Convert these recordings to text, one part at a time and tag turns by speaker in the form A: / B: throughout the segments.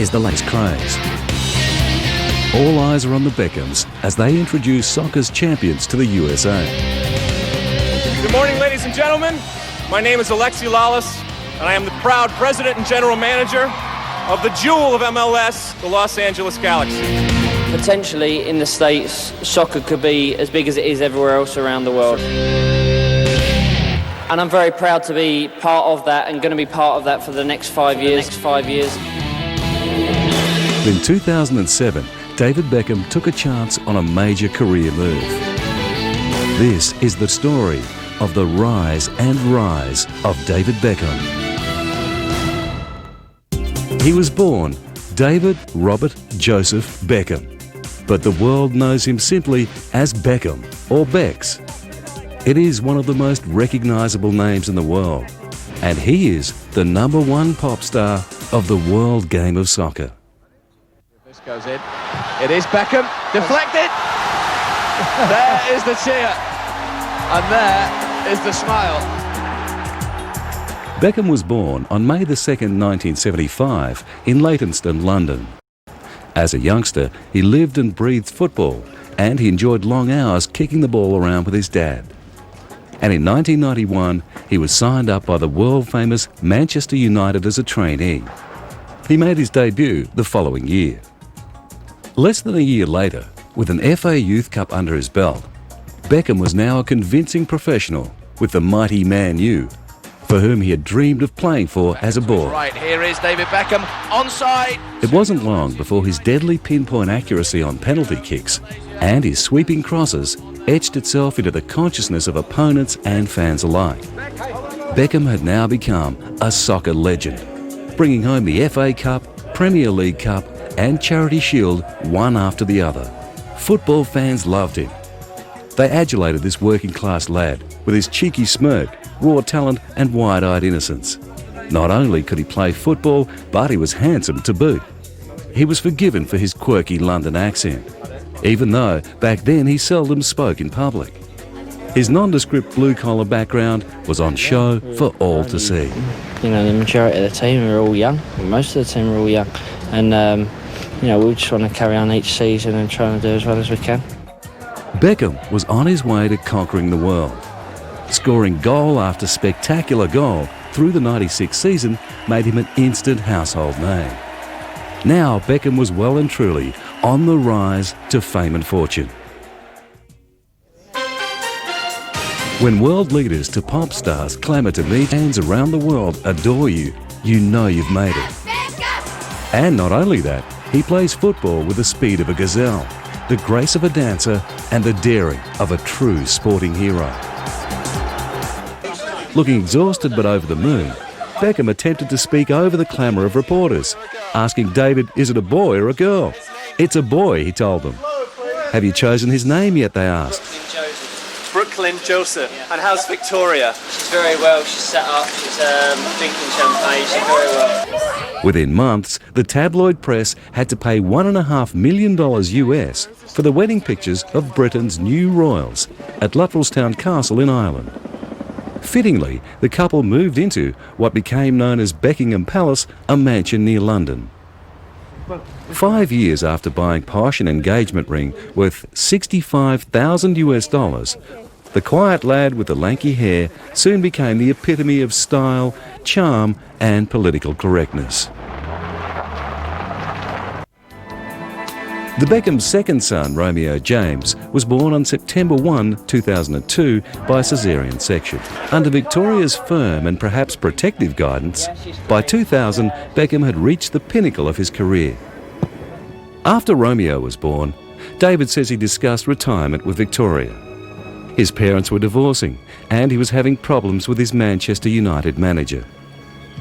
A: is the latest craze. All eyes are on the Beckhams as they introduce soccer's champions to the USA.
B: Good morning, ladies and gentlemen. My name is Alexi Lawless, and I am the proud president and general manager of the jewel of MLS, the Los Angeles Galaxy.
C: Potentially in the States, soccer could be as big as it is everywhere else around the world. And I'm very proud to be part of that and going to be part of that for the next 5 years.
A: In 2007, David Beckham took a chance on a major career move. This is the story of the rise and rise of David Beckham. He was born David Robert Joseph Beckham, but the world knows him simply as Beckham or Bex. It is one of the most recognisable names in the world, and he is the #1 pop star of the world game of soccer.
D: This goes in. It is Beckham. Deflected. There is the cheer. And there is the smile.
A: Beckham was born on May 2nd, 1975 in Leytonstone, London. As a youngster, he lived and breathed football, and he enjoyed long hours kicking the ball around with his dad. And in 1991, he was signed up by the world-famous Manchester United as a trainee. He made his debut the following year. Less than a year later, with an FA Youth Cup under his belt, Beckham was now a convincing professional with the mighty Man U, for whom he had dreamed of playing for as a boy.
D: Right, here is David Beckham, onside.
A: It wasn't long before his deadly pinpoint accuracy on penalty kicks and his sweeping crosses etched itself into the consciousness of opponents and fans alike. Beckham had now become a soccer legend, bringing home the FA Cup, Premier League Cup and Charity Shield one after the other. Football fans loved him. They adulated this working-class lad with his cheeky smirk, raw talent and wide-eyed innocence. Not only could he play football, but he was handsome to boot. He was forgiven for his quirky London accent, even though back then he seldom spoke in public. His nondescript blue-collar background was on show for all to see.
C: You know, the majority of the team are all young. Most of the team are all young. And, you know, we just want to carry on each season and try and do as well as we can.
A: Beckham was on his way to conquering the world. Scoring goal after spectacular goal through the '96 season made him an instant household name. Now Beckham was well and truly on the rise to fame and fortune. When world leaders to pop stars clamour to meet, fans around the world adore you, you know you've made it. And not only that, he plays football with the speed of a gazelle, the grace of a dancer and the daring of a true sporting hero. Looking exhausted but over the moon, Beckham attempted to speak over the clamour of reporters, asking David, is it a boy or a girl? It's a boy, he told them. Have you chosen his name yet, they asked.
B: Brooklyn Joseph. And how's Victoria?
C: She's very well. She's set up. She's drinking champagne. She's very well.
A: Within months, the tabloid press had to pay $1.5 million US for the wedding pictures of Britain's new royals at Luttrellstown Castle in Ireland. Fittingly, the couple moved into what became known as Buckingham Palace, a mansion near London. 5 years after buying posh an engagement ring worth $65,000 US, the quiet lad with the lanky hair soon became the epitome of style, charm and political correctness. The Beckham's second son, Romeo James, was born on September 1, 2002 by caesarean section. Under Victoria's firm and perhaps protective guidance, by 2000 Beckham had reached the pinnacle of his career. After Romeo was born, David says he discussed retirement with Victoria. His parents were divorcing and he was having problems with his Manchester United manager.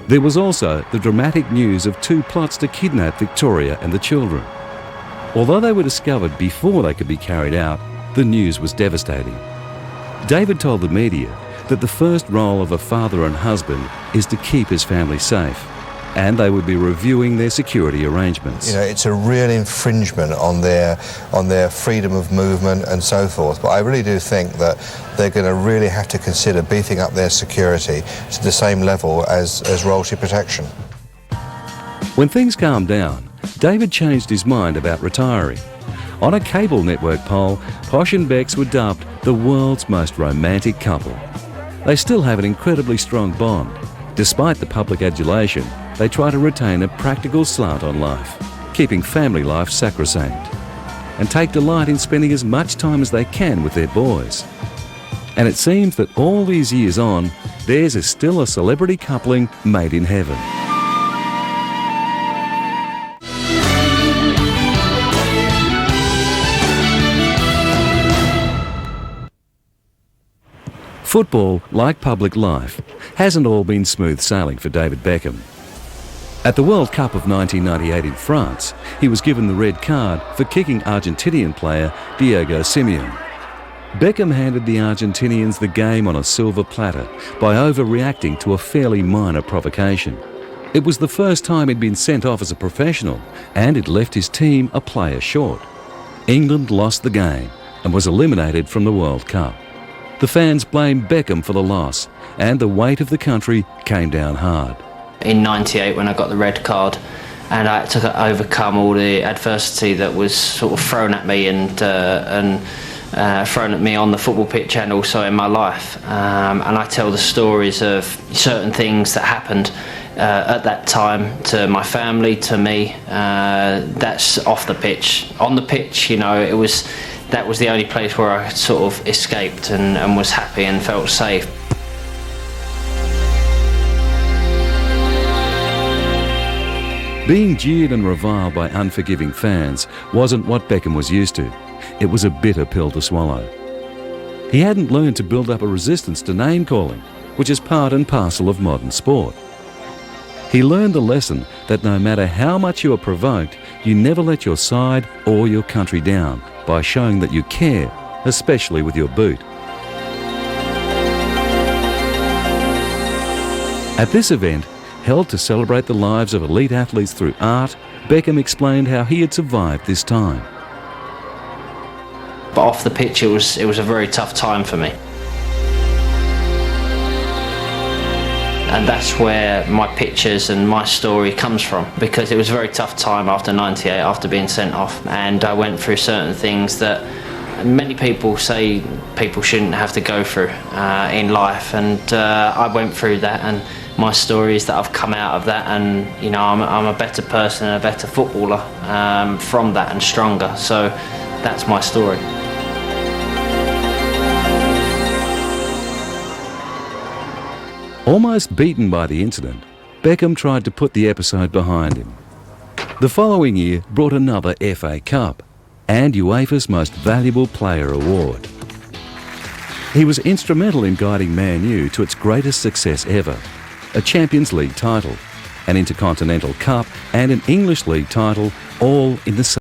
A: There was also the dramatic news of 2 plots to kidnap Victoria and the children. Although they were discovered before they could be carried out, the news was devastating. David told the media that the first role of a father and husband is to keep his family safe, and they would be reviewing their security arrangements.
E: You know, it's a real infringement on their freedom of movement and so forth. But I really do think that they're going to really have to consider beefing up their security to the same level as royalty protection.
A: When things calmed down, David changed his mind about retiring. On a cable network poll, Posh and Bex were dubbed the world's most romantic couple. They still have an incredibly strong bond. Despite the public adulation, they try to retain a practical slant on life, keeping family life sacrosanct, and take delight in spending as much time as they can with their boys. And it seems that all these years on, theirs is still a celebrity coupling made in heaven. Football, like public life, hasn't all been smooth sailing for David Beckham. At the World Cup of 1998 in France, he was given the red card for kicking Argentinian player Diego Simeone. Beckham handed the Argentinians the game on a silver platter by overreacting to a fairly minor provocation. It was the first time he'd been sent off as a professional, and it left his team a player short. England lost the game and was eliminated from the World Cup. The fans blamed Beckham for the loss, and the weight of the country came down hard.
C: In '98, when I got the red card, and I had to overcome all the adversity that was sort of thrown at me and thrown at me on the football pitch and also in my life. And I tell the stories of certain things that happened at that time to my family, to me. That's off the pitch. On the pitch, you know, that was the only place where I sort of escaped and was happy and felt safe.
A: Being jeered and reviled by unforgiving fans wasn't what Beckham was used to. It was a bitter pill to swallow. He hadn't learned to build up a resistance to name-calling, which is part and parcel of modern sport. He learned the lesson that no matter how much you are provoked, you never let your side or your country down by showing that you care, especially with your boot. At this event, held to celebrate the lives of elite athletes through art, Beckham explained how he had survived this time.
C: But off the pitch, it was a very tough time for me. And that's where my pictures and my story comes from, because it was a very tough time after '98, after being sent off, and I went through certain things that many people say people shouldn't have to go through in life, and I went through that, and my story is that I've come out of that, and you know, I'm a better person and a better footballer from that, and stronger. So that's my story.
A: Almost beaten by the incident, Beckham tried to put the episode behind him. The following year brought another FA Cup and UEFA's Most Valuable Player award. He was instrumental in guiding Man U to its greatest success ever, a Champions League title, an Intercontinental Cup and an English League title, all in the same